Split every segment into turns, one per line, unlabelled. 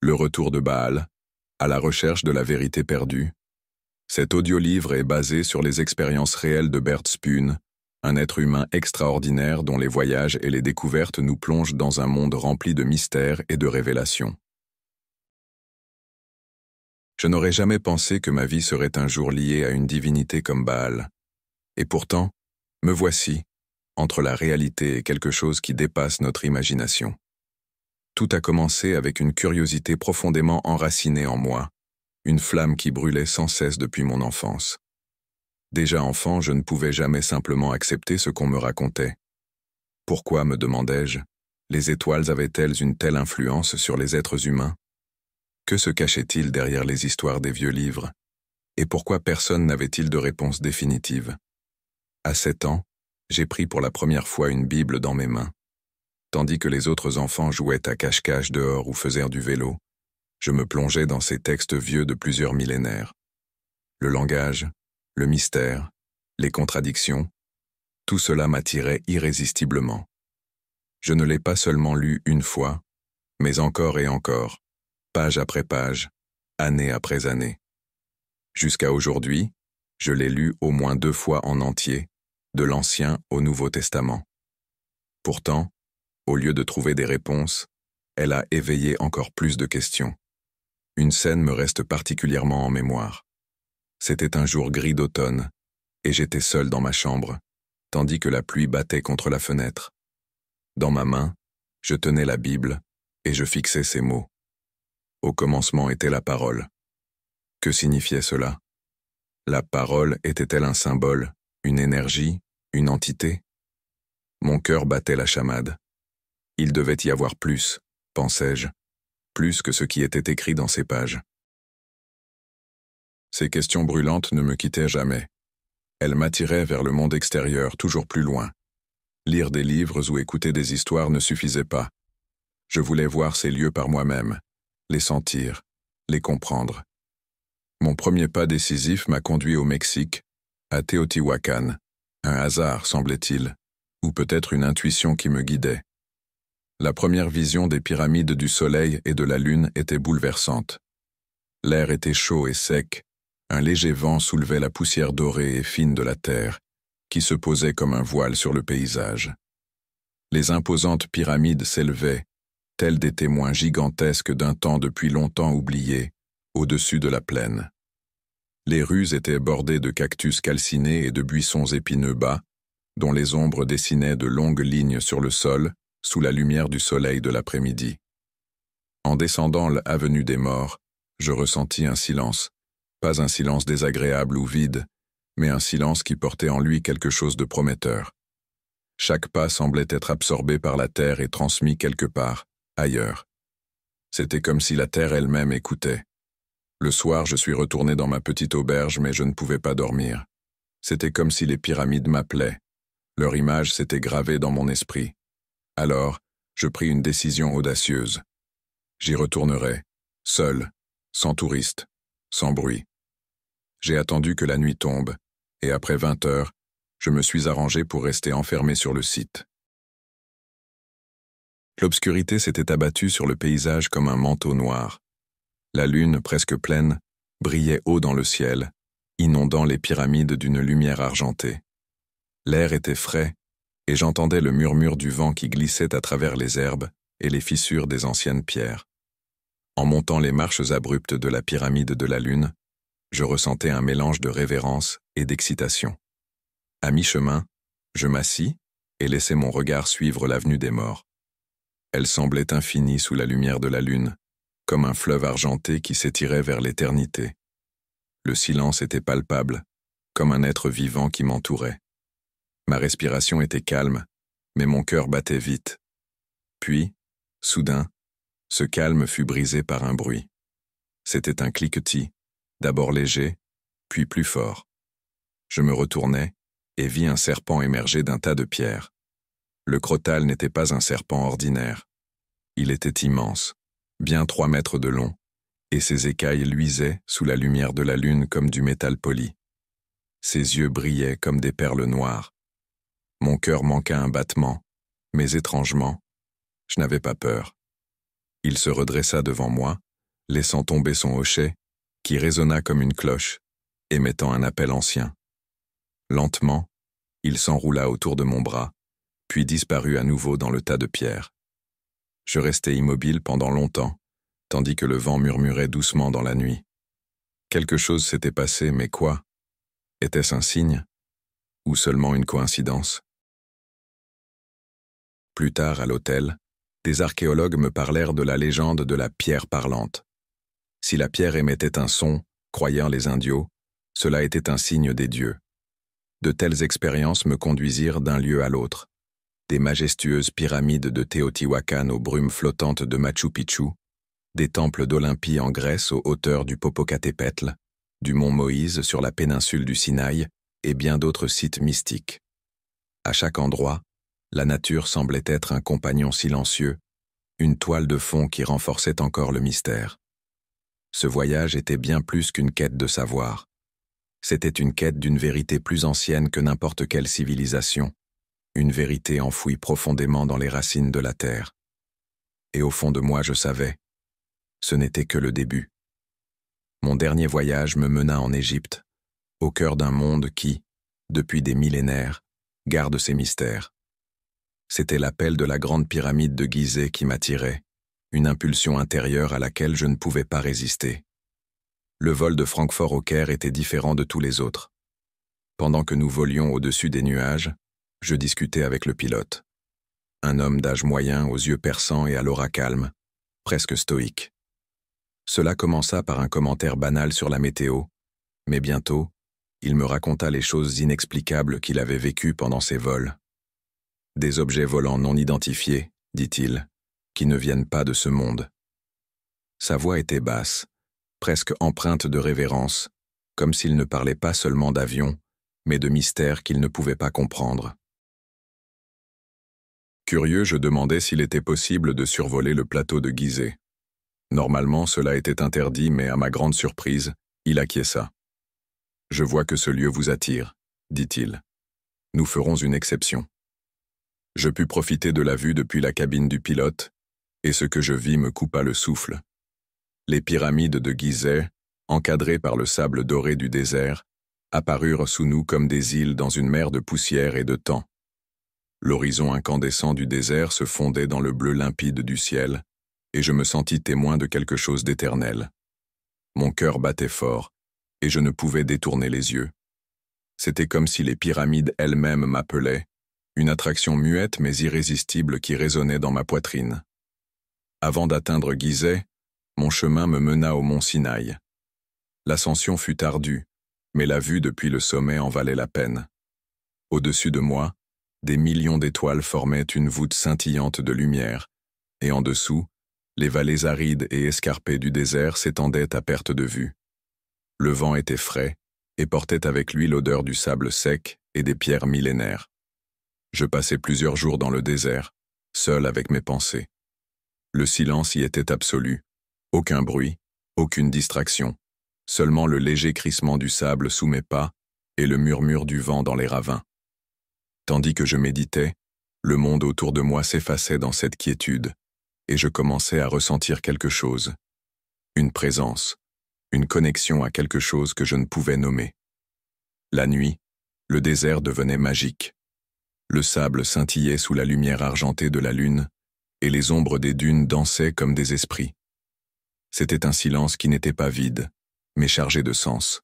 Le retour de Baal, à la recherche de la vérité perdue. Cet audiolivre est basé sur les expériences réelles de Bert Spoon, un être humain extraordinaire dont les voyages et les découvertes nous plongent dans un monde rempli de mystères et de révélations. Je n'aurais jamais pensé que ma vie serait un jour liée à une divinité comme Baal. Et pourtant, me voici, entre la réalité et quelque chose qui dépasse notre imagination. Tout a commencé avec une curiosité profondément enracinée en moi, une flamme qui brûlait sans cesse depuis mon enfance. Déjà enfant, je ne pouvais jamais simplement accepter ce qu'on me racontait. Pourquoi, me demandais-je, les étoiles avaient-elles une telle influence sur les êtres humains? Que se cachait-il derrière les histoires des vieux livres? Et pourquoi personne n'avait-il de réponse définitive? À 7 ans, j'ai pris pour la première fois une Bible dans mes mains. Tandis que les autres enfants jouaient à cache-cache dehors ou faisaient du vélo, je me plongeais dans ces textes vieux de plusieurs millénaires. Le langage, le mystère, les contradictions, tout cela m'attirait irrésistiblement. Je ne l'ai pas seulement lu une fois, mais encore et encore, page après page, année après année. Jusqu'à aujourd'hui, je l'ai lu au moins 2 fois en entier, de l'Ancien au Nouveau Testament. Pourtant, au lieu de trouver des réponses, elle a éveillé encore plus de questions. Une scène me reste particulièrement en mémoire. C'était un jour gris d'automne, et j'étais seul dans ma chambre, tandis que la pluie battait contre la fenêtre. Dans ma main, je tenais la Bible, et je fixais ces mots. Au commencement était la parole. Que signifiait cela? La parole était-elle un symbole, une énergie, une entité? Mon cœur battait la chamade. Il devait y avoir plus, pensais-je, plus que ce qui était écrit dans ces pages. Ces questions brûlantes ne me quittaient jamais. Elles m'attiraient vers le monde extérieur, toujours plus loin. Lire des livres ou écouter des histoires ne suffisait pas. Je voulais voir ces lieux par moi-même, les sentir, les comprendre. Mon premier pas décisif m'a conduit au Mexique, à Teotihuacan. Un hasard, semblait-il, ou peut-être une intuition qui me guidait. La première vision des pyramides du Soleil et de la Lune était bouleversante. L'air était chaud et sec, un léger vent soulevait la poussière dorée et fine de la terre, qui se posait comme un voile sur le paysage. Les imposantes pyramides s'élevaient, tels des témoins gigantesques d'un temps depuis longtemps oublié, au-dessus de la plaine. Les rues étaient bordées de cactus calcinés et de buissons épineux bas, dont les ombres dessinaient de longues lignes sur le sol, sous la lumière du soleil de l'après-midi. En descendant l'avenue des Morts, je ressentis un silence, pas un silence désagréable ou vide, mais un silence qui portait en lui quelque chose de prometteur. Chaque pas semblait être absorbé par la terre et transmis quelque part, ailleurs. C'était comme si la terre elle-même écoutait. Le soir, je suis retourné dans ma petite auberge, mais je ne pouvais pas dormir. C'était comme si les pyramides m'appelaient. Leur image s'était gravée dans mon esprit. Alors, je pris une décision audacieuse. J'y retournerai, seul, sans touristes, sans bruit. J'ai attendu que la nuit tombe, et après 20 heures, je me suis arrangé pour rester enfermé sur le site. L'obscurité s'était abattue sur le paysage comme un manteau noir. La lune, presque pleine, brillait haut dans le ciel, inondant les pyramides d'une lumière argentée. L'air était frais, et j'entendais le murmure du vent qui glissait à travers les herbes et les fissures des anciennes pierres. En montant les marches abruptes de la pyramide de la Lune, je ressentais un mélange de révérence et d'excitation. À mi-chemin, je m'assis et laissai mon regard suivre l'avenue des Morts. Elle semblait infinie sous la lumière de la Lune, comme un fleuve argenté qui s'étirait vers l'éternité. Le silence était palpable, comme un être vivant qui m'entourait. Ma respiration était calme, mais mon cœur battait vite. Puis, soudain, ce calme fut brisé par un bruit. C'était un cliquetis, d'abord léger, puis plus fort. Je me retournai et vis un serpent émerger d'un tas de pierres. Le crotale n'était pas un serpent ordinaire. Il était immense, bien 3 mètres de long, et ses écailles luisaient sous la lumière de la lune comme du métal poli. Ses yeux brillaient comme des perles noires. Mon cœur manqua un battement, mais étrangement, je n'avais pas peur. Il se redressa devant moi, laissant tomber son hochet, qui résonna comme une cloche, émettant un appel ancien. Lentement, il s'enroula autour de mon bras, puis disparut à nouveau dans le tas de pierres. Je restai immobile pendant longtemps, tandis que le vent murmurait doucement dans la nuit. Quelque chose s'était passé, mais quoi? Était-ce un signe? Ou seulement une coïncidence? Plus tard, à l'hôtel, des archéologues me parlèrent de la légende de la pierre parlante. Si la pierre émettait un son, croyant les Indios, cela était un signe des dieux. De telles expériences me conduisirent d'un lieu à l'autre. Des majestueuses pyramides de Téotihuacan aux brumes flottantes de Machu Picchu, des temples d'Olympie en Grèce aux hauteurs du Popocatépetl, du mont Moïse sur la péninsule du Sinaï et bien d'autres sites mystiques. À chaque endroit, la nature semblait être un compagnon silencieux, une toile de fond qui renforçait encore le mystère. Ce voyage était bien plus qu'une quête de savoir. C'était une quête d'une vérité plus ancienne que n'importe quelle civilisation, une vérité enfouie profondément dans les racines de la terre. Et au fond de moi, je savais, ce n'était que le début. Mon dernier voyage me mena en Égypte, au cœur d'un monde qui, depuis des millénaires, garde ses mystères. C'était l'appel de la grande pyramide de Gizeh qui m'attirait, une impulsion intérieure à laquelle je ne pouvais pas résister. Le vol de Francfort au Caire était différent de tous les autres. Pendant que nous volions au-dessus des nuages, je discutais avec le pilote. Un homme d'âge moyen aux yeux perçants et à l'aura calme, presque stoïque. Cela commença par un commentaire banal sur la météo, mais bientôt, il me raconta les choses inexplicables qu'il avait vécues pendant ses vols. Des objets volants non identifiés, dit-il, qui ne viennent pas de ce monde. Sa voix était basse, presque empreinte de révérence, comme s'il ne parlait pas seulement d'avions, mais de mystères qu'il ne pouvait pas comprendre. Curieux, je demandai s'il était possible de survoler le plateau de Gizeh. Normalement, cela était interdit, mais à ma grande surprise, il acquiesça. « Je vois que ce lieu vous attire, » dit-il. « Nous ferons une exception. » Je pus profiter de la vue depuis la cabine du pilote, et ce que je vis me coupa le souffle. Les pyramides de Gizeh, encadrées par le sable doré du désert, apparurent sous nous comme des îles dans une mer de poussière et de temps. L'horizon incandescent du désert se fondait dans le bleu limpide du ciel, et je me sentis témoin de quelque chose d'éternel. Mon cœur battait fort, et je ne pouvais détourner les yeux. C'était comme si les pyramides elles-mêmes m'appelaient, une attraction muette mais irrésistible qui résonnait dans ma poitrine. Avant d'atteindre Gizeh, mon chemin me mena au mont Sinaï. L'ascension fut ardue, mais la vue depuis le sommet en valait la peine. Au-dessus de moi, des millions d'étoiles formaient une voûte scintillante de lumière, et en dessous, les vallées arides et escarpées du désert s'étendaient à perte de vue. Le vent était frais et portait avec lui l'odeur du sable sec et des pierres millénaires. Je passai plusieurs jours dans le désert, seul avec mes pensées. Le silence y était absolu, aucun bruit, aucune distraction, seulement le léger crissement du sable sous mes pas et le murmure du vent dans les ravins. Tandis que je méditais, le monde autour de moi s'effaçait dans cette quiétude, et je commençais à ressentir quelque chose, une présence, une connexion à quelque chose que je ne pouvais nommer. La nuit, le désert devenait magique. Le sable scintillait sous la lumière argentée de la lune, et les ombres des dunes dansaient comme des esprits. C'était un silence qui n'était pas vide, mais chargé de sens.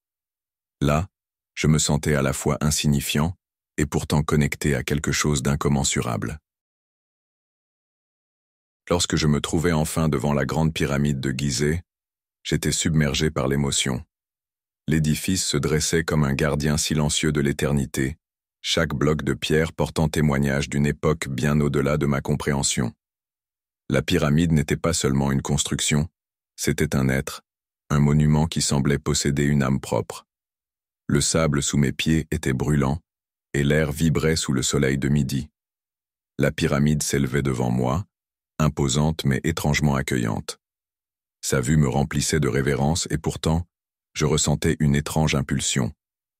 Là, je me sentais à la fois insignifiant et pourtant connecté à quelque chose d'incommensurable. Lorsque je me trouvais enfin devant la grande pyramide de Gizeh, j'étais submergé par l'émotion. L'édifice se dressait comme un gardien silencieux de l'éternité, chaque bloc de pierre portant témoignage d'une époque bien au-delà de ma compréhension. La pyramide n'était pas seulement une construction, c'était un être, un monument qui semblait posséder une âme propre. Le sable sous mes pieds était brûlant, et l'air vibrait sous le soleil de midi. La pyramide s'élevait devant moi, imposante mais étrangement accueillante. Sa vue me remplissait de révérence et pourtant, je ressentais une étrange impulsion,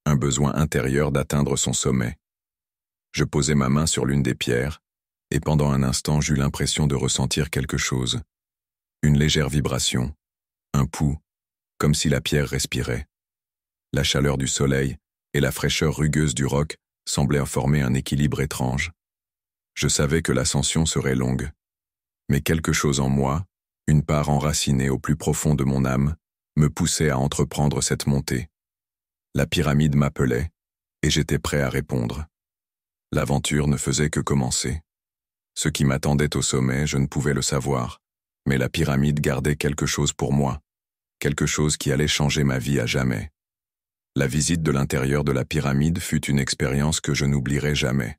un besoin intérieur d'atteindre son sommet. Je posai ma main sur l'une des pierres, et pendant un instant j'eus l'impression de ressentir quelque chose, une légère vibration, un pouls, comme si la pierre respirait. La chaleur du soleil et la fraîcheur rugueuse du roc semblaient former un équilibre étrange. Je savais que l'ascension serait longue, mais quelque chose en moi, une part enracinée au plus profond de mon âme, me poussait à entreprendre cette montée. La pyramide m'appelait, et j'étais prêt à répondre. L'aventure ne faisait que commencer. Ce qui m'attendait au sommet, je ne pouvais le savoir, mais la pyramide gardait quelque chose pour moi, quelque chose qui allait changer ma vie à jamais. La visite de l'intérieur de la pyramide fut une expérience que je n'oublierai jamais.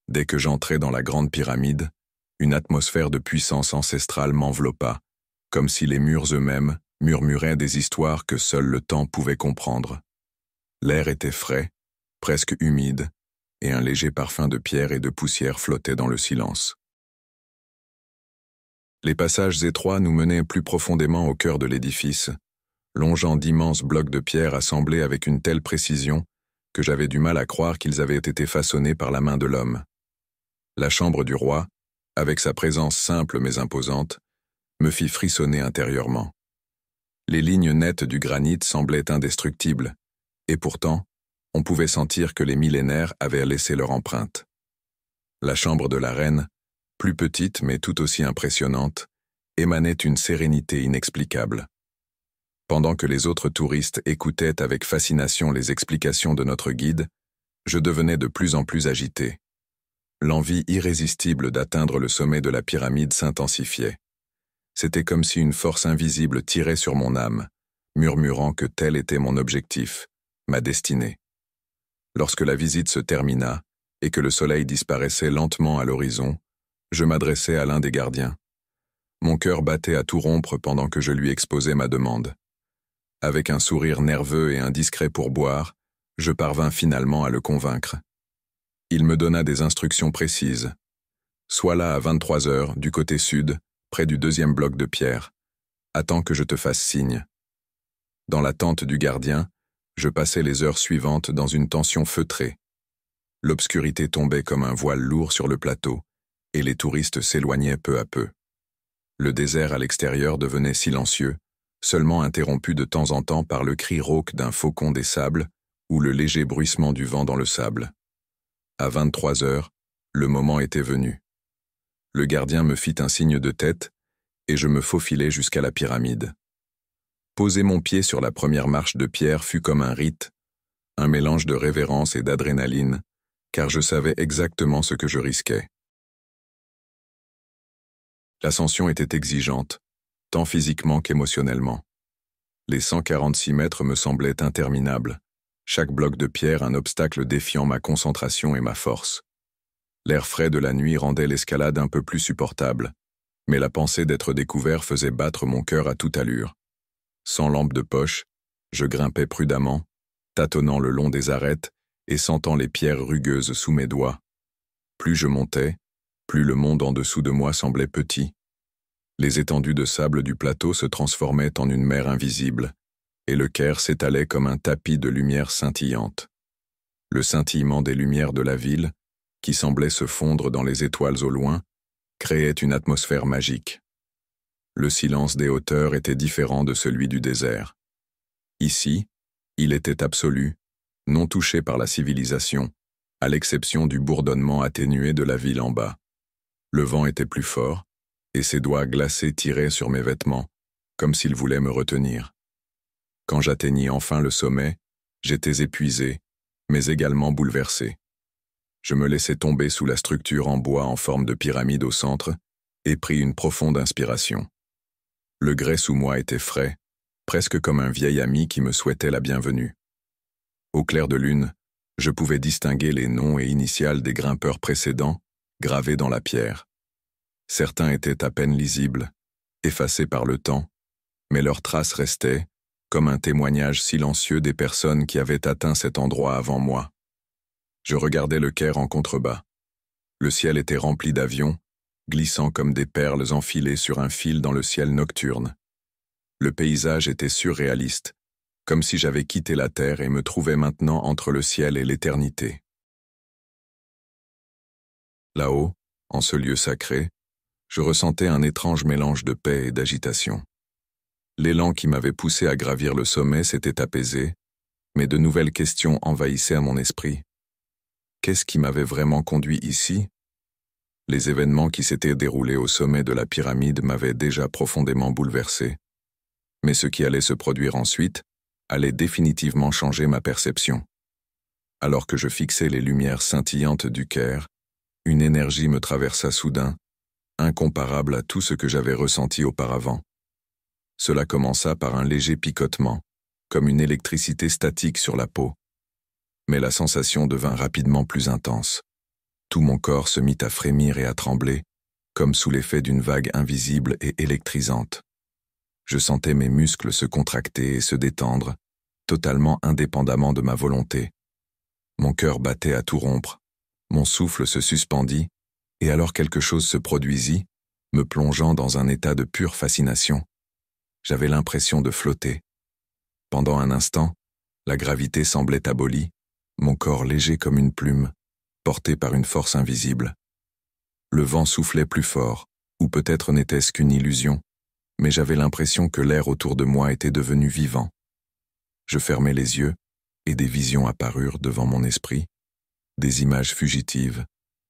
Dès que j'entrai dans la grande pyramide, une atmosphère de puissance ancestrale m'enveloppa, comme si les murs eux-mêmes murmuraient des histoires que seul le temps pouvait comprendre. L'air était frais, presque humide, et un léger parfum de pierre et de poussière flottait dans le silence. Les passages étroits nous menaient plus profondément au cœur de l'édifice, longeant d'immenses blocs de pierre assemblés avec une telle précision que j'avais du mal à croire qu'ils avaient été façonnés par la main de l'homme. La chambre du roi, avec sa présence simple mais imposante, me fit frissonner intérieurement. Les lignes nettes du granit semblaient indestructibles, et pourtant, on pouvait sentir que les millénaires avaient laissé leur empreinte. La chambre de la reine, plus petite mais tout aussi impressionnante, émanait une sérénité inexplicable. Pendant que les autres touristes écoutaient avec fascination les explications de notre guide, je devenais de plus en plus agité. L'envie irrésistible d'atteindre le sommet de la pyramide s'intensifiait. C'était comme si une force invisible tirait sur mon âme, murmurant que tel était mon objectif, ma destinée. Lorsque la visite se termina et que le soleil disparaissait lentement à l'horizon, je m'adressai à l'un des gardiens. Mon cœur battait à tout rompre pendant que je lui exposais ma demande. Avec un sourire nerveux et un discret pourboire, je parvins finalement à le convaincre. Il me donna des instructions précises. Sois là à 23 heures, du côté sud, près du deuxième bloc de pierre. Attends que je te fasse signe. Dans la tente du gardien, je passais les heures suivantes dans une tension feutrée. L'obscurité tombait comme un voile lourd sur le plateau, et les touristes s'éloignaient peu à peu. Le désert à l'extérieur devenait silencieux, seulement interrompu de temps en temps par le cri rauque d'un faucon des sables ou le léger bruissement du vent dans le sable. À 23 heures, le moment était venu. Le gardien me fit un signe de tête, et je me faufilai jusqu'à la pyramide. Poser mon pied sur la première marche de pierre fut comme un rite, un mélange de révérence et d'adrénaline, car je savais exactement ce que je risquais. L'ascension était exigeante, tant physiquement qu'émotionnellement. Les 146 mètres me semblaient interminables, chaque bloc de pierre un obstacle défiant ma concentration et ma force. L'air frais de la nuit rendait l'escalade un peu plus supportable, mais la pensée d'être découvert faisait battre mon cœur à toute allure. Sans lampe de poche, je grimpais prudemment, tâtonnant le long des arêtes et sentant les pierres rugueuses sous mes doigts. Plus je montais, plus le monde en dessous de moi semblait petit. Les étendues de sable du plateau se transformaient en une mer invisible, et le Caire s'étalait comme un tapis de lumière scintillante. Le scintillement des lumières de la ville, qui semblait se fondre dans les étoiles au loin, créait une atmosphère magique. Le silence des hauteurs était différent de celui du désert. Ici, il était absolu, non touché par la civilisation, à l'exception du bourdonnement atténué de la ville en bas. Le vent était plus fort, et ses doigts glacés tiraient sur mes vêtements, comme s'ils voulaient me retenir. Quand j'atteignis enfin le sommet, j'étais épuisé, mais également bouleversé. Je me laissai tomber sous la structure en bois en forme de pyramide au centre, et pris une profonde inspiration. Le grès sous moi était frais, presque comme un vieil ami qui me souhaitait la bienvenue. Au clair de lune, je pouvais distinguer les noms et initiales des grimpeurs précédents, gravés dans la pierre. Certains étaient à peine lisibles, effacés par le temps, mais leurs traces restaient, comme un témoignage silencieux des personnes qui avaient atteint cet endroit avant moi. Je regardais le Caire en contrebas. Le ciel était rempli d'avions, glissant comme des perles enfilées sur un fil dans le ciel nocturne. Le paysage était surréaliste, comme si j'avais quitté la terre et me trouvais maintenant entre le ciel et l'éternité. Là-haut, en ce lieu sacré, je ressentais un étrange mélange de paix et d'agitation. L'élan qui m'avait poussé à gravir le sommet s'était apaisé, mais de nouvelles questions envahissaient mon esprit. Qu'est-ce qui m'avait vraiment conduit ici? Les événements qui s'étaient déroulés au sommet de la pyramide m'avaient déjà profondément bouleversé. Mais ce qui allait se produire ensuite allait définitivement changer ma perception. Alors que je fixais les lumières scintillantes du Caire, une énergie me traversa soudain, incomparable à tout ce que j'avais ressenti auparavant. Cela commença par un léger picotement, comme une électricité statique sur la peau. Mais la sensation devint rapidement plus intense. Tout mon corps se mit à frémir et à trembler, comme sous l'effet d'une vague invisible et électrisante. Je sentais mes muscles se contracter et se détendre, totalement indépendamment de ma volonté. Mon cœur battait à tout rompre, mon souffle se suspendit, et alors quelque chose se produisit, me plongeant dans un état de pure fascination. J'avais l'impression de flotter. Pendant un instant, la gravité semblait abolie, mon corps léger comme une plume, porté par une force invisible. Le vent soufflait plus fort, ou peut-être n'était-ce qu'une illusion, mais j'avais l'impression que l'air autour de moi était devenu vivant. Je fermai les yeux, et des visions apparurent devant mon esprit, des images fugitives,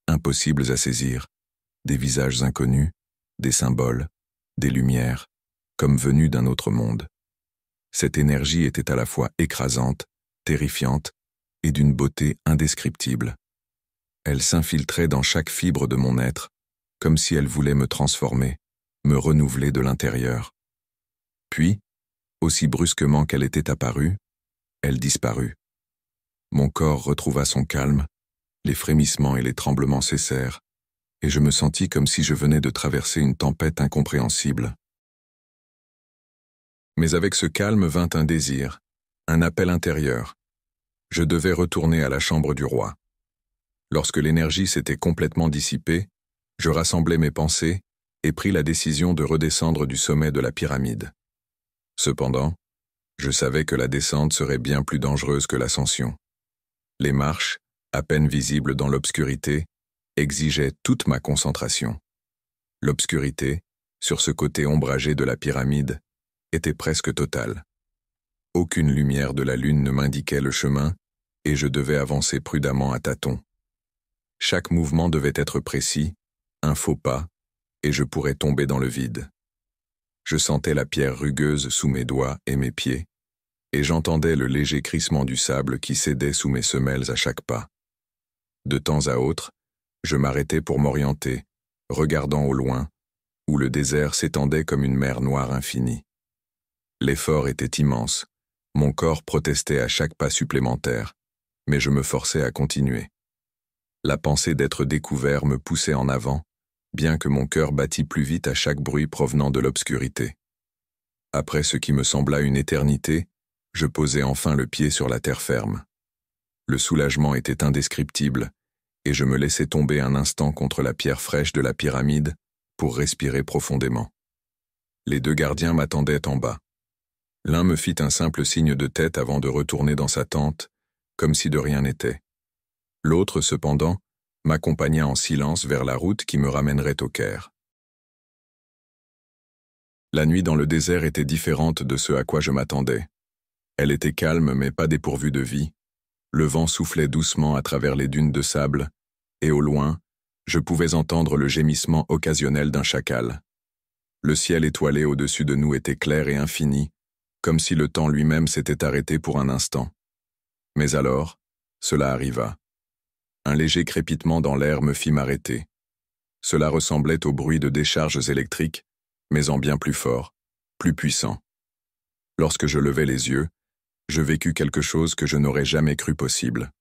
impossibles à saisir, des visages inconnus, des symboles, des lumières, comme venus d'un autre monde. Cette énergie était à la fois écrasante, terrifiante, et d'une beauté indescriptible. Elle s'infiltrait dans chaque fibre de mon être, comme si elle voulait me transformer, me renouveler de l'intérieur. Puis, aussi brusquement qu'elle était apparue, elle disparut. Mon corps retrouva son calme, les frémissements et les tremblements cessèrent, et je me sentis comme si je venais de traverser une tempête incompréhensible. Mais avec ce calme vint un désir, un appel intérieur. Je devais retourner à la chambre du roi. Lorsque l'énergie s'était complètement dissipée, je rassemblai mes pensées et pris la décision de redescendre du sommet de la pyramide. Cependant, je savais que la descente serait bien plus dangereuse que l'ascension. Les marches, à peine visibles dans l'obscurité, exigeaient toute ma concentration. L'obscurité, sur ce côté ombragé de la pyramide, était presque totale. Aucune lumière de la lune ne m'indiquait le chemin, et je devais avancer prudemment à tâtons. Chaque mouvement devait être précis, un faux pas, et je pourrais tomber dans le vide. Je sentais la pierre rugueuse sous mes doigts et mes pieds, et j'entendais le léger crissement du sable qui cédait sous mes semelles à chaque pas. De temps à autre, je m'arrêtais pour m'orienter, regardant au loin, où le désert s'étendait comme une mer noire infinie. L'effort était immense, mon corps protestait à chaque pas supplémentaire, mais je me forçais à continuer. La pensée d'être découvert me poussait en avant, bien que mon cœur battît plus vite à chaque bruit provenant de l'obscurité. Après ce qui me sembla une éternité, je posai enfin le pied sur la terre ferme. Le soulagement était indescriptible, et je me laissai tomber un instant contre la pierre fraîche de la pyramide pour respirer profondément. Les deux gardiens m'attendaient en bas. L'un me fit un simple signe de tête avant de retourner dans sa tente, comme si de rien n'était. L'autre, cependant, m'accompagna en silence vers la route qui me ramènerait au Caire. La nuit dans le désert était différente de ce à quoi je m'attendais. Elle était calme mais pas dépourvue de vie. Le vent soufflait doucement à travers les dunes de sable, et au loin, je pouvais entendre le gémissement occasionnel d'un chacal. Le ciel étoilé au-dessus de nous était clair et infini, comme si le temps lui-même s'était arrêté pour un instant. Mais alors, cela arriva. Un léger crépitement dans l'air me fit m'arrêter. Cela ressemblait au bruit de décharges électriques, mais en bien plus fort, plus puissant. Lorsque je levai les yeux, je vécus quelque chose que je n'aurais jamais cru possible.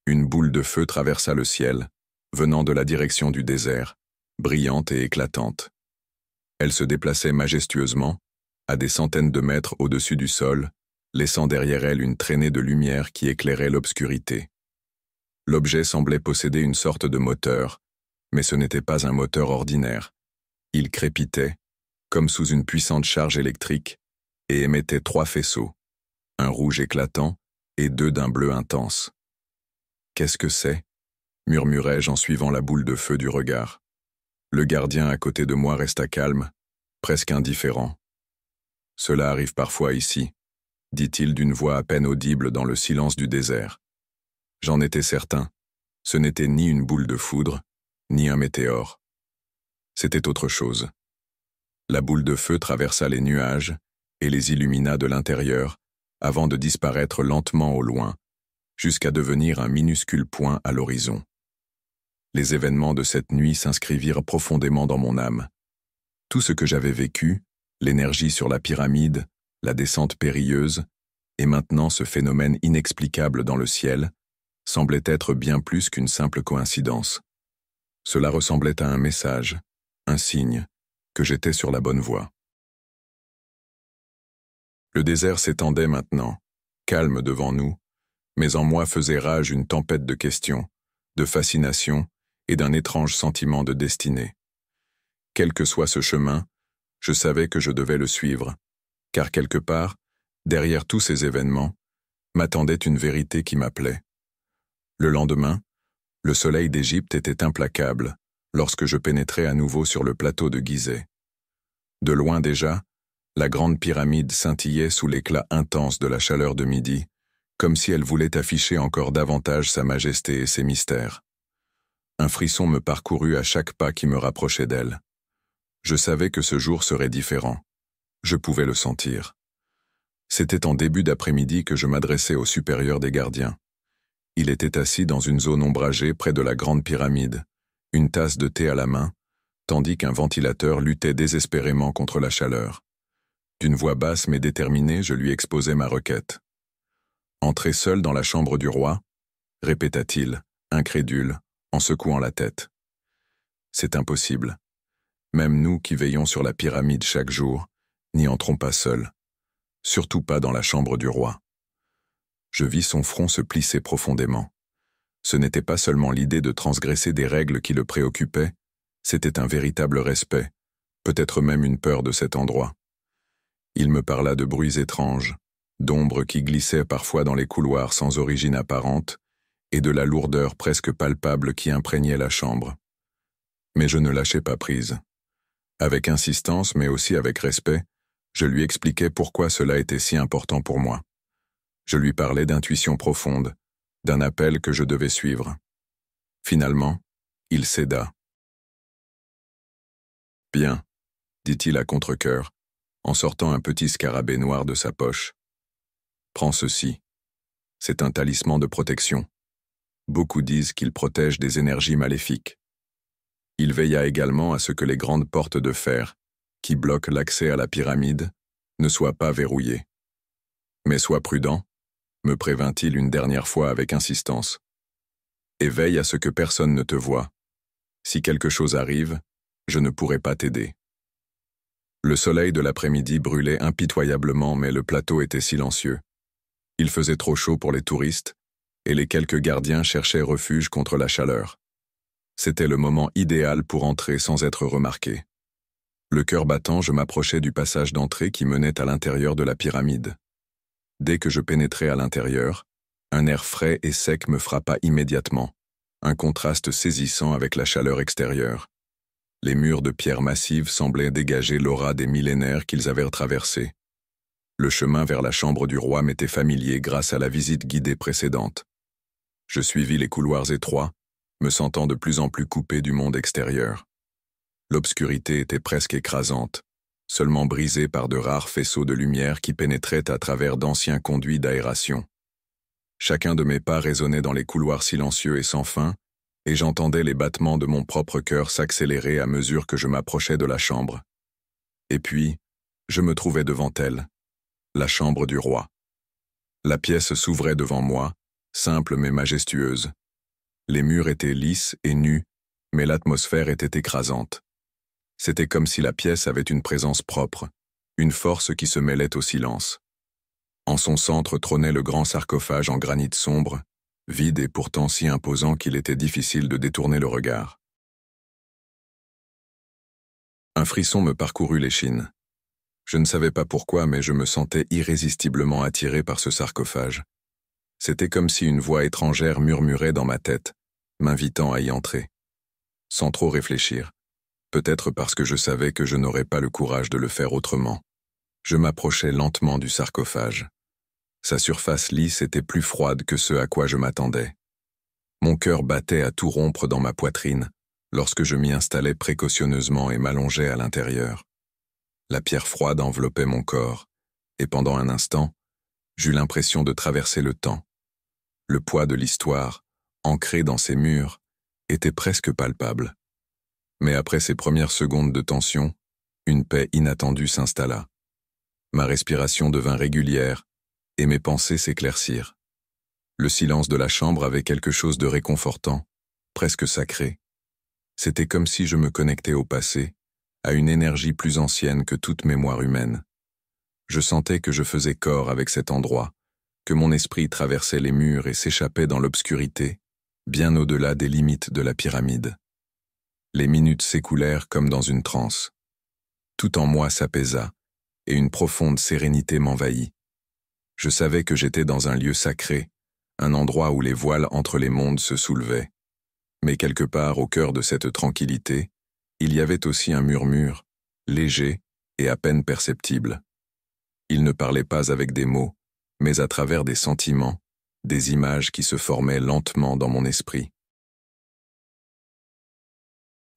Une boule de feu traversa le ciel, venant de la direction du désert, brillante et éclatante. Elle se déplaçait majestueusement, à des centaines de mètres au-dessus du sol, laissant derrière elle une traînée de lumière qui éclairait l'obscurité. L'objet semblait posséder une sorte de moteur, mais ce n'était pas un moteur ordinaire. Il crépitait, comme sous une puissante charge électrique, et émettait 3 faisceaux, un rouge éclatant et 2 d'un bleu intense. « Qu'est-ce que c'est » murmurai-je en suivant la boule de feu du regard. Le gardien à côté de moi resta calme, presque indifférent. Cela arrive parfois ici, dit-il d'une voix à peine audible dans le silence du désert. J'en étais certain, ce n'était ni une boule de foudre, ni un météore. C'était autre chose. La boule de feu traversa les nuages et les illumina de l'intérieur avant de disparaître lentement au loin, jusqu'à devenir un minuscule point à l'horizon. Les événements de cette nuit s'inscrivirent profondément dans mon âme. Tout ce que j'avais vécu, l'énergie sur la pyramide, la descente périlleuse, et maintenant ce phénomène inexplicable dans le ciel, semblait être bien plus qu'une simple coïncidence. Cela ressemblait à un message, un signe, que j'étais sur la bonne voie. Le désert s'étendait maintenant, calme devant nous, mais en moi faisait rage une tempête de questions, de fascination et d'un étrange sentiment de destinée. Quel que soit ce chemin, je savais que je devais le suivre, car quelque part, derrière tous ces événements, m'attendait une vérité qui m'appelait. Le lendemain, le soleil d'Égypte était implacable lorsque je pénétrais à nouveau sur le plateau de Gizeh. De loin déjà, la grande pyramide scintillait sous l'éclat intense de la chaleur de midi, comme si elle voulait afficher encore davantage sa majesté et ses mystères. Un frisson me parcourut à chaque pas qui me rapprochait d'elle. Je savais que ce jour serait différent. Je pouvais le sentir. C'était en début d'après-midi que je m'adressais au supérieur des gardiens. Il était assis dans une zone ombragée près de la grande pyramide, une tasse de thé à la main, tandis qu'un ventilateur luttait désespérément contre la chaleur. D'une voix basse mais déterminée, je lui exposai ma requête. « Entrez seul dans la chambre du roi » répéta-t-il, incrédule, en secouant la tête. « C'est impossible. Même nous qui veillons sur la pyramide chaque jour, n'y entrons pas seuls. Surtout pas dans la chambre du roi. » Je vis son front se plisser profondément. Ce n'était pas seulement l'idée de transgresser des règles qui le préoccupaient, c'était un véritable respect, peut-être même une peur de cet endroit. Il me parla de bruits étranges, d'ombres qui glissaient parfois dans les couloirs sans origine apparente, et de la lourdeur presque palpable qui imprégnait la chambre. Mais je ne lâchai pas prise. Avec insistance, mais aussi avec respect, je lui expliquai pourquoi cela était si important pour moi. Je lui parlais d'intuition profonde, d'un appel que je devais suivre. Finalement, il céda. « Bien, » dit-il à contre-cœur, en sortant un petit scarabée noir de sa poche. « Prends ceci. C'est un talisman de protection. Beaucoup disent qu'il protège des énergies maléfiques. » Il veilla également à ce que les grandes portes de fer, qui bloquent l'accès à la pyramide, ne soient pas verrouillées. « Mais sois prudent, » me prévint-il une dernière fois avec insistance. « Et veille à ce que personne ne te voie. Si quelque chose arrive, je ne pourrai pas t'aider. » Le soleil de l'après-midi brûlait impitoyablement, mais le plateau était silencieux. Il faisait trop chaud pour les touristes, et les quelques gardiens cherchaient refuge contre la chaleur. C'était le moment idéal pour entrer sans être remarqué. Le cœur battant, je m'approchais du passage d'entrée qui menait à l'intérieur de la pyramide. Dès que je pénétrai à l'intérieur, un air frais et sec me frappa immédiatement, un contraste saisissant avec la chaleur extérieure. Les murs de pierre massive semblaient dégager l'aura des millénaires qu'ils avaient traversés. Le chemin vers la chambre du roi m'était familier grâce à la visite guidée précédente. Je suivis les couloirs étroits, me sentant de plus en plus coupé du monde extérieur. L'obscurité était presque écrasante, seulement brisée par de rares faisceaux de lumière qui pénétraient à travers d'anciens conduits d'aération. Chacun de mes pas résonnait dans les couloirs silencieux et sans fin, et j'entendais les battements de mon propre cœur s'accélérer à mesure que je m'approchais de la chambre. Et puis, je me trouvais devant elle, la chambre du roi. La pièce s'ouvrait devant moi, simple mais majestueuse. Les murs étaient lisses et nus, mais l'atmosphère était écrasante. C'était comme si la pièce avait une présence propre, une force qui se mêlait au silence. En son centre trônait le grand sarcophage en granit sombre, vide et pourtant si imposant qu'il était difficile de détourner le regard. Un frisson me parcourut l'échine. Je ne savais pas pourquoi, mais je me sentais irrésistiblement attiré par ce sarcophage. C'était comme si une voix étrangère murmurait dans ma tête, m'invitant à y entrer. Sans trop réfléchir, peut-être parce que je savais que je n'aurais pas le courage de le faire autrement, Je m'approchais lentement du sarcophage. Sa surface lisse était plus froide que ce à quoi je m'attendais. Mon cœur battait à tout rompre dans ma poitrine lorsque je m'y installais précautionneusement et m'allongeais à l'intérieur. La pierre froide enveloppait mon corps, et pendant un instant, j'eus l'impression de traverser le temps. Le poids de l'histoire, ancré dans ces murs, était presque palpable. Mais après ces premières secondes de tension, une paix inattendue s'installa. Ma respiration devint régulière, et mes pensées s'éclaircirent. Le silence de la chambre avait quelque chose de réconfortant, presque sacré. C'était comme si je me connectais au passé, à une énergie plus ancienne que toute mémoire humaine. Je sentais que je faisais corps avec cet endroit, que mon esprit traversait les murs et s'échappait dans l'obscurité, bien au-delà des limites de la pyramide. Les minutes s'écoulèrent comme dans une transe. Tout en moi s'apaisa, et une profonde sérénité m'envahit. Je savais que j'étais dans un lieu sacré, un endroit où les voiles entre les mondes se soulevaient. Mais quelque part au cœur de cette tranquillité, il y avait aussi un murmure, léger et à peine perceptible. Il ne parlait pas avec des mots, mais à travers des sentiments, des images qui se formaient lentement dans mon esprit.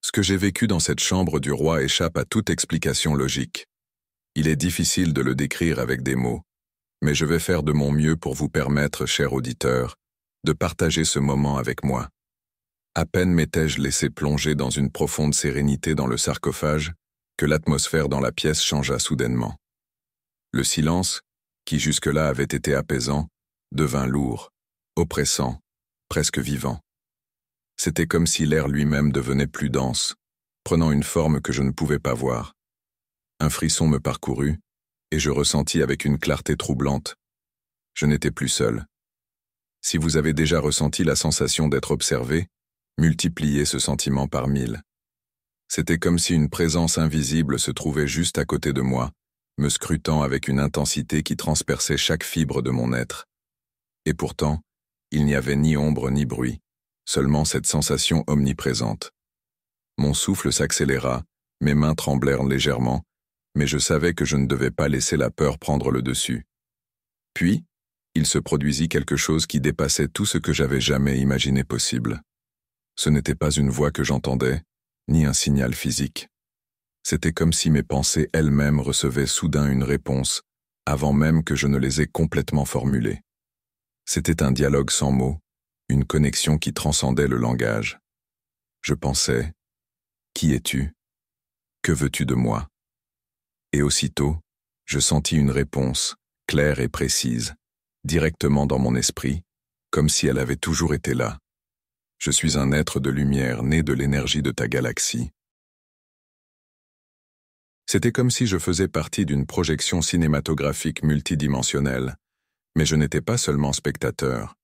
Ce que j'ai vécu dans cette chambre du roi échappe à toute explication logique. Il est difficile de le décrire avec des mots, mais je vais faire de mon mieux pour vous permettre, cher auditeur, de partager ce moment avec moi. À peine m'étais-je laissé plonger dans une profonde sérénité dans le sarcophage que l'atmosphère dans la pièce changea soudainement. Le silence, qui jusque-là avait été apaisant, devint lourd, oppressant, presque vivant. C'était comme si l'air lui-même devenait plus dense, prenant une forme que je ne pouvais pas voir. Un frisson me parcourut, et je ressentis avec une clarté troublante. Je n'étais plus seul. Si vous avez déjà ressenti la sensation d'être observé, multipliez ce sentiment par 1000. C'était comme si une présence invisible se trouvait juste à côté de moi, me scrutant avec une intensité qui transperçait chaque fibre de mon être. Et pourtant, il n'y avait ni ombre ni bruit, seulement cette sensation omniprésente. Mon souffle s'accéléra, mes mains tremblèrent légèrement, mais je savais que je ne devais pas laisser la peur prendre le dessus. Puis, il se produisit quelque chose qui dépassait tout ce que j'avais jamais imaginé possible. Ce n'était pas une voix que j'entendais, ni un signal physique. C'était comme si mes pensées elles-mêmes recevaient soudain une réponse, avant même que je ne les ai complètement formulées. C'était un dialogue sans mots, une connexion qui transcendait le langage. Je pensais, « Qui es-tu? Que veux-tu de moi ?» Et aussitôt, je sentis une réponse, claire et précise, directement dans mon esprit, comme si elle avait toujours été là. Je suis un être de lumière né de l'énergie de ta galaxie. C'était comme si je faisais partie d'une projection cinématographique multidimensionnelle, mais je n'étais pas seulement spectateur,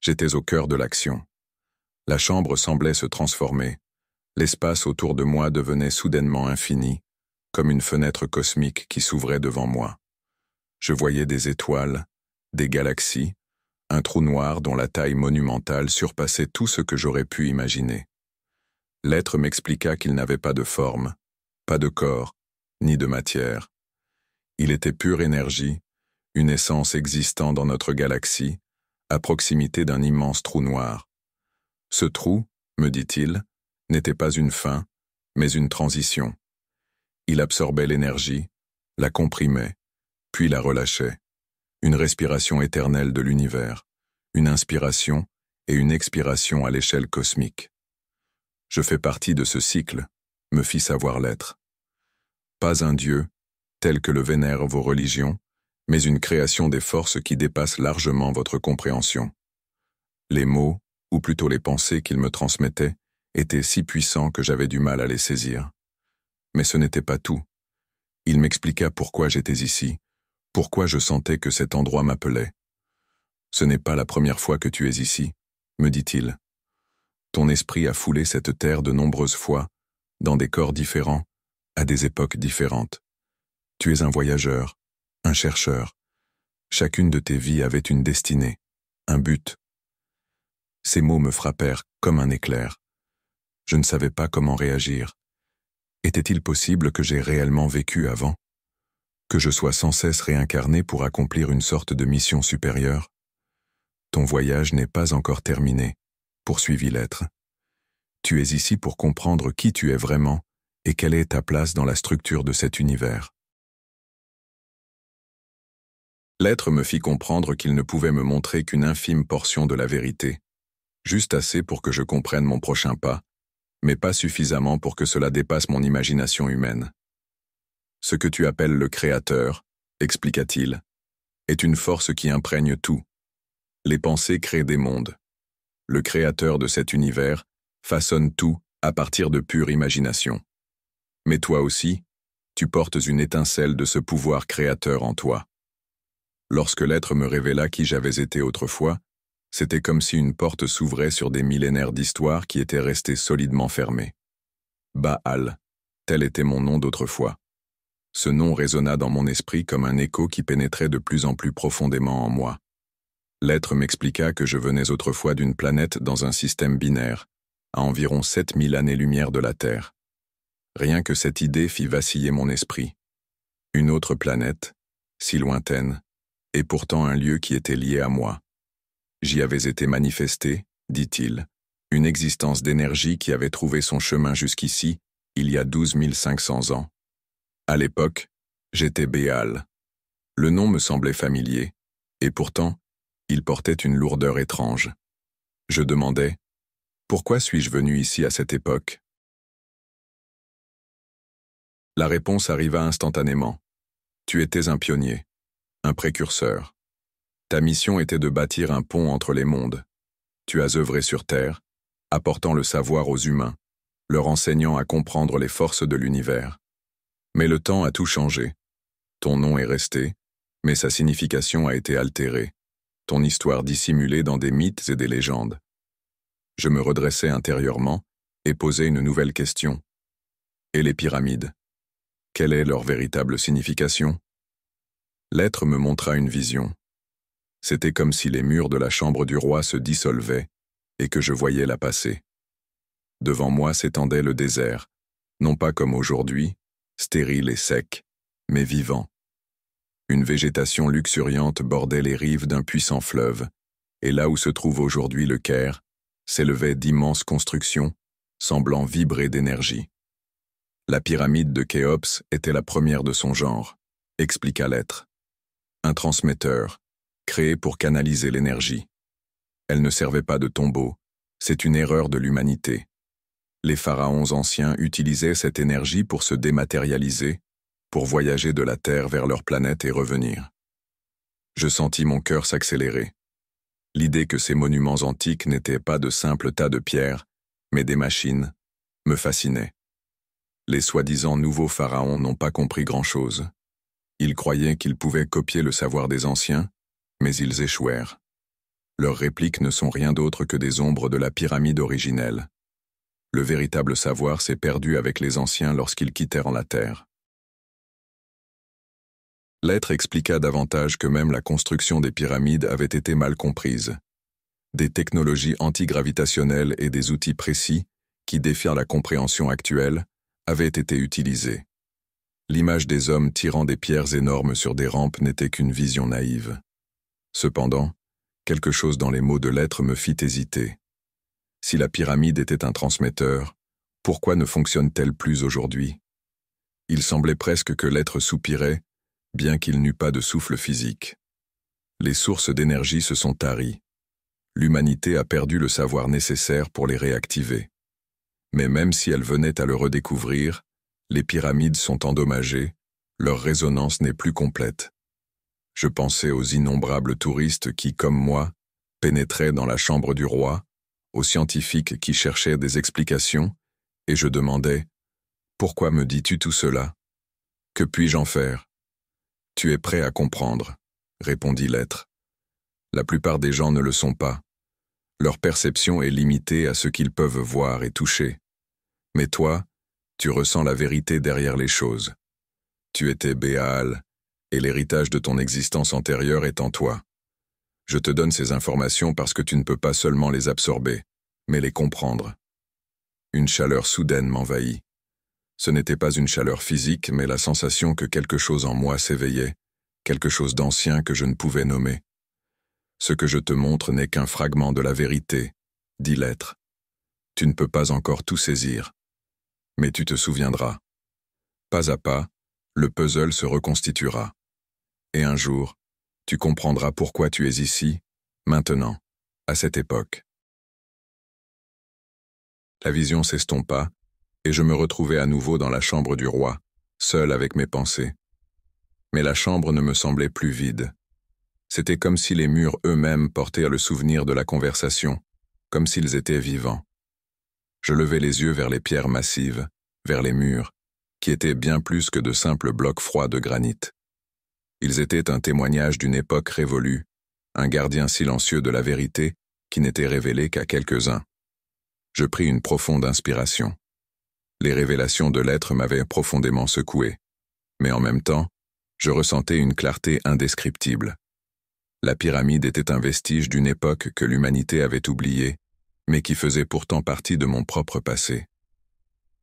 j'étais au cœur de l'action. La chambre semblait se transformer, l'espace autour de moi devenait soudainement infini, comme une fenêtre cosmique qui s'ouvrait devant moi. Je voyais des étoiles, des galaxies, un trou noir dont la taille monumentale surpassait tout ce que j'aurais pu imaginer. L'être m'expliqua qu'il n'avait pas de forme, pas de corps, ni de matière. Il était pure énergie, une essence existant dans notre galaxie, à proximité d'un immense trou noir. Ce trou, me dit-il, n'était pas une fin, mais une transition. Il absorbait l'énergie, la comprimait, puis la relâchait. Une respiration éternelle de l'univers, une inspiration et une expiration à l'échelle cosmique. Je fais partie de ce cycle, me fit savoir l'être. Pas un dieu, tel que le vénèrent vos religions, mais une création des forces qui dépassent largement votre compréhension. Les mots, ou plutôt les pensées qu'il me transmettait, étaient si puissants que j'avais du mal à les saisir. Mais ce n'était pas tout. Il m'expliqua pourquoi j'étais ici, pourquoi je sentais que cet endroit m'appelait. « Ce n'est pas la première fois que tu es ici, » me dit-il. « Ton esprit a foulé cette terre de nombreuses fois, dans des corps différents, à des époques différentes. Tu es un voyageur, un chercheur. Chacune de tes vies avait une destinée, un but. » Ces mots me frappèrent comme un éclair. Je ne savais pas comment réagir. Était-il possible que j'aie réellement vécu avant? Que je sois sans cesse réincarné pour accomplir une sorte de mission supérieure? Ton voyage n'est pas encore terminé, poursuivit l'être. Tu es ici pour comprendre qui tu es vraiment et quelle est ta place dans la structure de cet univers. L'être me fit comprendre qu'il ne pouvait me montrer qu'une infime portion de la vérité, juste assez pour que je comprenne mon prochain pas, mais pas suffisamment pour que cela dépasse mon imagination humaine. Ce que tu appelles le Créateur, expliqua-t-il, est une force qui imprègne tout. Les pensées créent des mondes. Le Créateur de cet univers façonne tout à partir de pure imagination. Mais toi aussi, tu portes une étincelle de ce pouvoir créateur en toi. Lorsque l'être me révéla qui j'avais été autrefois, c'était comme si une porte s'ouvrait sur des millénaires d'histoire qui étaient restées solidement fermées. Baal, tel était mon nom d'autrefois. Ce nom résonna dans mon esprit comme un écho qui pénétrait de plus en plus profondément en moi. L'être m'expliqua que je venais autrefois d'une planète dans un système binaire, à environ 7000 années-lumière de la Terre. Rien que cette idée fit vaciller mon esprit. Une autre planète, si lointaine, et pourtant un lieu qui était lié à moi. J'y avais été manifesté, dit-il, une existence d'énergie qui avait trouvé son chemin jusqu'ici, il y a 12 500 ans. À l'époque, j'étais Béal. Le nom me semblait familier, et pourtant, il portait une lourdeur étrange. Je demandais, pourquoi suis-je venu ici à cette époque? La réponse arriva instantanément. Tu étais un pionnier, un précurseur. Ta mission était de bâtir un pont entre les mondes. Tu as œuvré sur Terre, apportant le savoir aux humains, leur enseignant à comprendre les forces de l'univers. Mais le temps a tout changé. Ton nom est resté, mais sa signification a été altérée, ton histoire dissimulée dans des mythes et des légendes. Je me redressai intérieurement et posai une nouvelle question. Et les pyramides? Quelle est leur véritable signification? L'être me montra une vision. C'était comme si les murs de la chambre du roi se dissolvaient et que je voyais la passer. Devant moi s'étendait le désert, non pas comme aujourd'hui, stérile et sec, mais vivant. Une végétation luxuriante bordait les rives d'un puissant fleuve, et là où se trouve aujourd'hui le Caire, s'élevaient d'immenses constructions, semblant vibrer d'énergie. La pyramide de Khéops était la première de son genre, expliqua l'être. Un transmetteur, créé pour canaliser l'énergie. Elle ne servait pas de tombeau, c'est une erreur de l'humanité. Les pharaons anciens utilisaient cette énergie pour se dématérialiser, pour voyager de la Terre vers leur planète et revenir. Je sentis mon cœur s'accélérer. L'idée que ces monuments antiques n'étaient pas de simples tas de pierres, mais des machines, me fascinait. Les soi-disant nouveaux pharaons n'ont pas compris grand-chose. Ils croyaient qu'ils pouvaient copier le savoir des anciens, mais ils échouèrent. Leurs répliques ne sont rien d'autre que des ombres de la pyramide originelle. Le véritable savoir s'est perdu avec les anciens lorsqu'ils quittèrent la Terre. L'être expliqua davantage que même la construction des pyramides avait été mal comprise. Des technologies antigravitationnelles et des outils précis, qui défient la compréhension actuelle, avaient été utilisés. L'image des hommes tirant des pierres énormes sur des rampes n'était qu'une vision naïve. Cependant, quelque chose dans les mots de l'être me fit hésiter. Si la pyramide était un transmetteur, pourquoi ne fonctionne-t-elle plus aujourd'hui? Il semblait presque que l'être soupirait, bien qu'il n'eût pas de souffle physique. Les sources d'énergie se sont taries. L'humanité a perdu le savoir nécessaire pour les réactiver. Mais même si elle venait à le redécouvrir, les pyramides sont endommagées, leur résonance n'est plus complète. Je pensais aux innombrables touristes qui, comme moi, pénétraient dans la chambre du roi, aux scientifiques qui cherchaient des explications, et je demandais « Pourquoi me dis-tu tout cela? Que puis-je en faire ?»« Tu es prêt à comprendre, » répondit l'être. La plupart des gens ne le sont pas. Leur perception est limitée à ce qu'ils peuvent voir et toucher. Mais toi, tu ressens la vérité derrière les choses. Tu étais Béal, et l'héritage de ton existence antérieure est en toi. Je te donne ces informations parce que tu ne peux pas seulement les absorber, mais les comprendre. Une chaleur soudaine m'envahit. Ce n'était pas une chaleur physique, mais la sensation que quelque chose en moi s'éveillait, quelque chose d'ancien que je ne pouvais nommer. Ce que je te montre n'est qu'un fragment de la vérité, dit l'être. Tu ne peux pas encore tout saisir, mais tu te souviendras. Pas à pas, le puzzle se reconstituera. Et un jour, tu comprendras pourquoi tu es ici, maintenant, à cette époque. La vision s'estompa, et je me retrouvai à nouveau dans la chambre du roi, seul avec mes pensées. Mais la chambre ne me semblait plus vide. C'était comme si les murs eux-mêmes portaient le souvenir de la conversation, comme s'ils étaient vivants. Je levai les yeux vers les pierres massives, vers les murs, qui étaient bien plus que de simples blocs froids de granit. Ils étaient un témoignage d'une époque révolue, un gardien silencieux de la vérité qui n'était révélé qu'à quelques-uns. Je pris une profonde inspiration. Les révélations de l'être m'avaient profondément secoué, mais en même temps, je ressentais une clarté indescriptible. La pyramide était un vestige d'une époque que l'humanité avait oubliée, mais qui faisait pourtant partie de mon propre passé.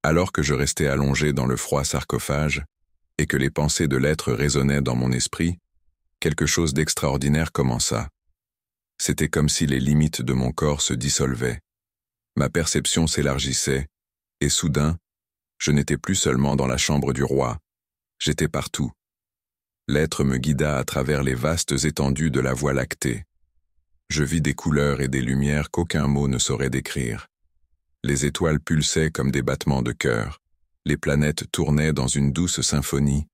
Alors que je restais allongé dans le froid sarcophage, et que les pensées de l'être résonnaient dans mon esprit, quelque chose d'extraordinaire commença. C'était comme si les limites de mon corps se dissolvaient. Ma perception s'élargissait, et soudain, je n'étais plus seulement dans la chambre du roi, j'étais partout. L'être me guida à travers les vastes étendues de la Voie lactée. Je vis des couleurs et des lumières qu'aucun mot ne saurait décrire. Les étoiles pulsaient comme des battements de cœur, les planètes tournaient dans une douce symphonie,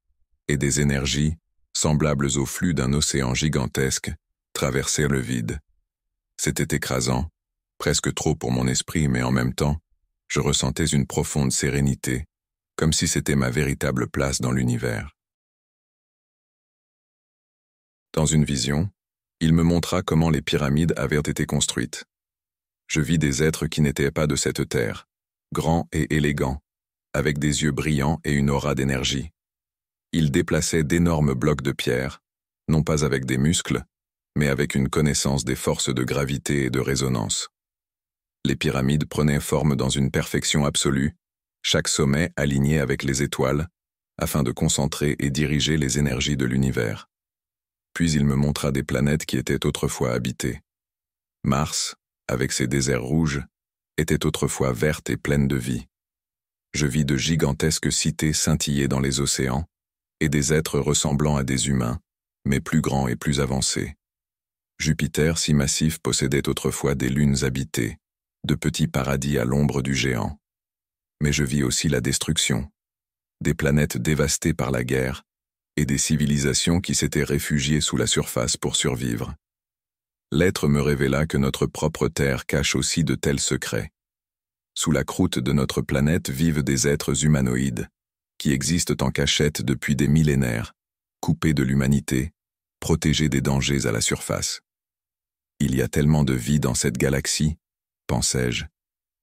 et des énergies, semblables au flux d'un océan gigantesque, traversaient le vide. C'était écrasant, presque trop pour mon esprit, mais en même temps, je ressentais une profonde sérénité, comme si c'était ma véritable place dans l'univers. Dans une vision, il me montra comment les pyramides avaient été construites. Je vis des êtres qui n'étaient pas de cette terre, grands et élégants, avec des yeux brillants et une aura d'énergie. Ils déplaçaient d'énormes blocs de pierre, non pas avec des muscles, mais avec une connaissance des forces de gravité et de résonance. Les pyramides prenaient forme dans une perfection absolue, chaque sommet aligné avec les étoiles, afin de concentrer et diriger les énergies de l'univers. Puis il me montra des planètes qui étaient autrefois habitées. Mars, avec ses déserts rouges, était autrefois verte et pleine de vie. Je vis de gigantesques cités scintiller dans les océans, et des êtres ressemblant à des humains, mais plus grands et plus avancés. Jupiter, si massif, possédait autrefois des lunes habitées, de petits paradis à l'ombre du géant. Mais je vis aussi la destruction, des planètes dévastées par la guerre, et des civilisations qui s'étaient réfugiées sous la surface pour survivre. L'être me révéla que notre propre Terre cache aussi de tels secrets. Sous la croûte de notre planète vivent des êtres humanoïdes, qui existent en cachette depuis des millénaires, coupés de l'humanité, protégés des dangers à la surface. Il y a tellement de vie dans cette galaxie, pensai-je,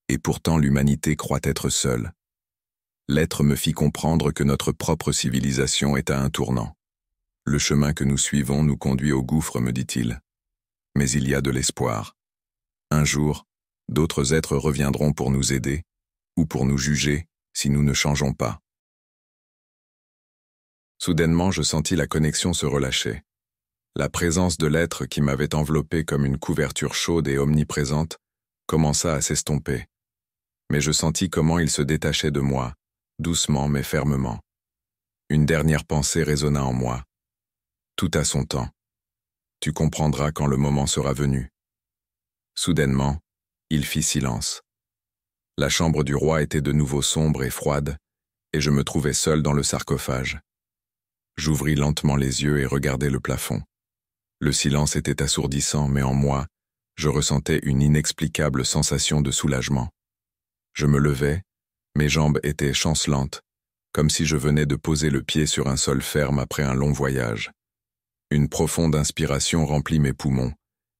et pourtant l'humanité croit être seule. L'être me fit comprendre que notre propre civilisation est à un tournant. Le chemin que nous suivons nous conduit au gouffre, me dit-il. Mais il y a de l'espoir. Un jour, d'autres êtres reviendront pour nous aider, ou pour nous juger si nous ne changeons pas. Soudainement, je sentis la connexion se relâcher. La présence de l'être qui m'avait enveloppé comme une couverture chaude et omniprésente commença à s'estomper. Mais je sentis comment il se détachait de moi, doucement mais fermement. Une dernière pensée résonna en moi. Tout a son temps. Tu comprendras quand le moment sera venu. Soudainement, il fit silence. La chambre du roi était de nouveau sombre et froide, et je me trouvais seul dans le sarcophage. J'ouvris lentement les yeux et regardai le plafond. Le silence était assourdissant, mais en moi, je ressentais une inexplicable sensation de soulagement. Je me levai, mes jambes étaient chancelantes, comme si je venais de poser le pied sur un sol ferme après un long voyage. Une profonde inspiration remplit mes poumons,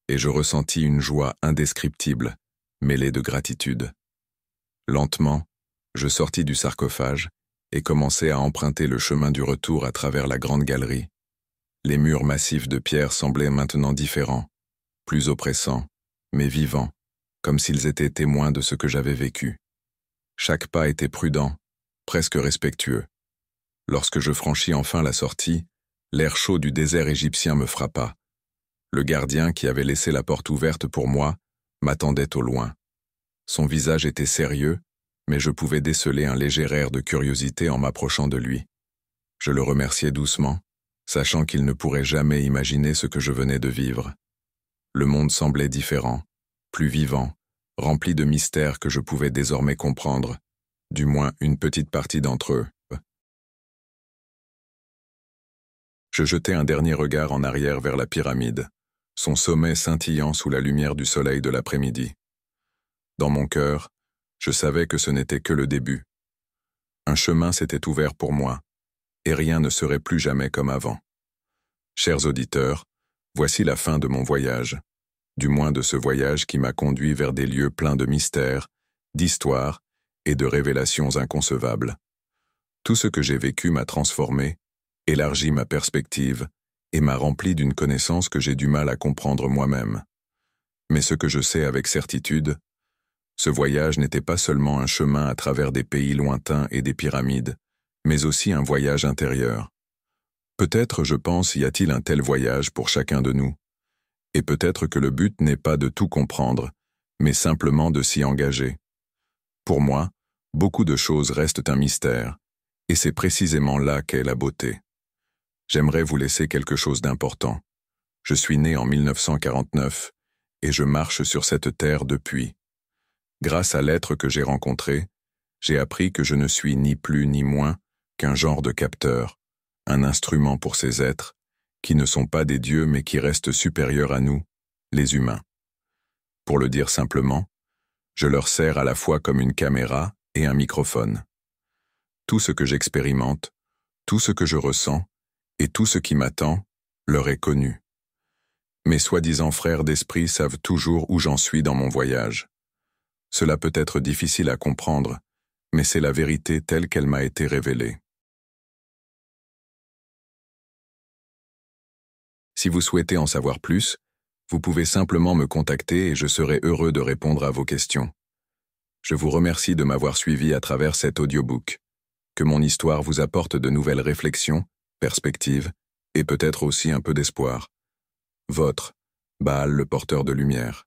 et je ressentis une joie indescriptible, mêlée de gratitude. Lentement, je sortis du sarcophage et commençai à emprunter le chemin du retour à travers la grande galerie. Les murs massifs de pierre semblaient maintenant différents, plus oppressants, mais vivants, comme s'ils étaient témoins de ce que j'avais vécu. Chaque pas était prudent, presque respectueux. Lorsque je franchis enfin la sortie, l'air chaud du désert égyptien me frappa. Le gardien qui avait laissé la porte ouverte pour moi m'attendait au loin. Son visage était sérieux, mais je pouvais déceler un léger air de curiosité en m'approchant de lui. Je le remerciai doucement, sachant qu'il ne pourrait jamais imaginer ce que je venais de vivre. Le monde semblait différent, plus vivant, rempli de mystères que je pouvais désormais comprendre, du moins une petite partie d'entre eux. Je jetai un dernier regard en arrière vers la pyramide, son sommet scintillant sous la lumière du soleil de l'après-midi. Dans mon cœur, je savais que ce n'était que le début. Un chemin s'était ouvert pour moi, et rien ne serait plus jamais comme avant. Chers auditeurs, voici la fin de mon voyage, du moins de ce voyage qui m'a conduit vers des lieux pleins de mystères, d'histoires et de révélations inconcevables. Tout ce que j'ai vécu m'a transformé, élargi ma perspective et m'a rempli d'une connaissance que j'ai du mal à comprendre moi-même. Mais ce que je sais avec certitude, ce voyage n'était pas seulement un chemin à travers des pays lointains et des pyramides, mais aussi un voyage intérieur. Peut-être, je pense, y a-t-il un tel voyage pour chacun de nous. Et peut-être que le but n'est pas de tout comprendre, mais simplement de s'y engager. Pour moi, beaucoup de choses restent un mystère, et c'est précisément là qu'est la beauté. J'aimerais vous laisser quelque chose d'important. Je suis né en 1949, et je marche sur cette terre depuis. Grâce à l'être que j'ai rencontré, j'ai appris que je ne suis ni plus ni moins qu'un genre de capteur, un instrument pour ces êtres, qui ne sont pas des dieux mais qui restent supérieurs à nous, les humains. Pour le dire simplement, je leur sers à la fois comme une caméra et un microphone. Tout ce que j'expérimente, tout ce que je ressens, et tout ce qui m'attend, leur est connu. Mes soi-disant frères d'esprit savent toujours où j'en suis dans mon voyage. Cela peut être difficile à comprendre, mais c'est la vérité telle qu'elle m'a été révélée. Si vous souhaitez en savoir plus, vous pouvez simplement me contacter et je serai heureux de répondre à vos questions. Je vous remercie de m'avoir suivi à travers cet audiobook. Que mon histoire vous apporte de nouvelles réflexions, perspectives, et peut-être aussi un peu d'espoir. Votre, Baal le porteur de lumière.